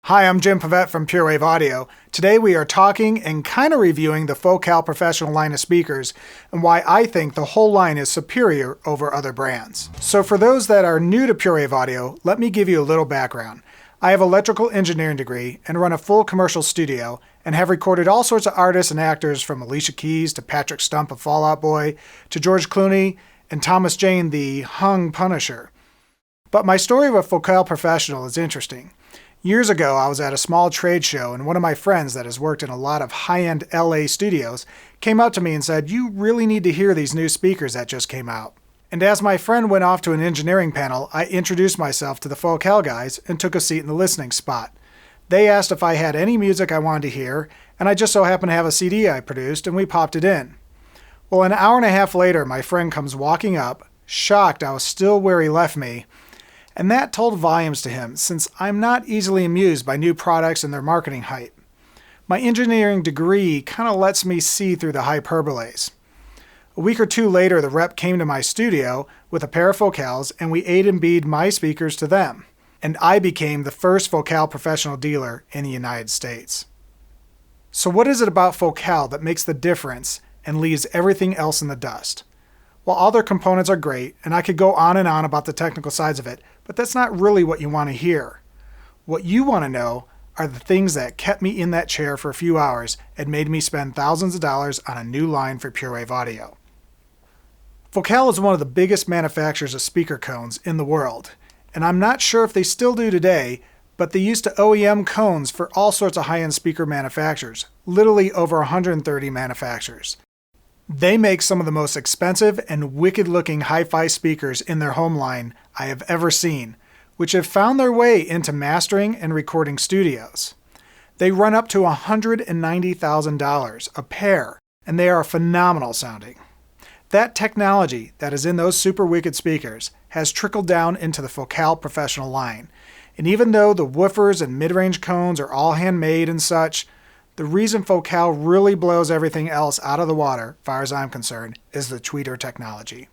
Hi, I'm Jim Pavette from PureWave Audio. Today we are talking and kind of reviewing the Focal Professional line of speakers and why I think the whole line is superior over other brands. So for those that are new to PureWave Audio, let me give you a little background. I have an electrical engineering degree and run a full commercial studio and have recorded all sorts of artists and actors from Alicia Keys to Patrick Stump of Fall Out Boy to George Clooney and Thomas Jane the Hung Punisher. But my story of a Focal Professional is interesting. Years ago, I was at a small trade show and one of my friends that has worked in a lot of high-end LA studios came up to me and said, "You really need to hear these new speakers that just came out." And as my friend went off to an engineering panel, I introduced myself to the Focal guys and took a seat in the listening spot. They asked if I had any music I wanted to hear, and I just so happened to have a CD I produced, and we popped it in. Well, an hour and a half later, my friend comes walking up, shocked I was still where he left me, and that told volumes to him, since I'm not easily amused by new products and their marketing hype. My engineering degree kind of lets me see through the hyperboles. A week or two later, the rep came to my studio with a pair of Focals, and we A and B'd my speakers to them. And I became the first Focal professional dealer in the United States. So what is it about Focal that makes the difference and leaves everything else in the dust? Well, all their components are great, and I could go on and on about the technical sides of it, but that's not really what you want to hear. What you want to know are the things that kept me in that chair for a few hours and made me spend thousands of dollars on a new line for PureWave Audio. Focal is one of the biggest manufacturers of speaker cones in the world, and I'm not sure if they still do today, but they used to OEM cones for all sorts of high-end speaker manufacturers, literally over 130 manufacturers. They make some of the most expensive and wicked-looking hi-fi speakers in their home line I have ever seen, which have found their way into mastering and recording studios. They run up to $190,000 a pair, and they are phenomenal sounding. That technology that is in those super wicked speakers has trickled down into the Focal Professional line, and even though the woofers and mid-range cones are all handmade and such, the reason Focal really blows everything else out of the water, as far as I'm concerned, is the tweeter technology.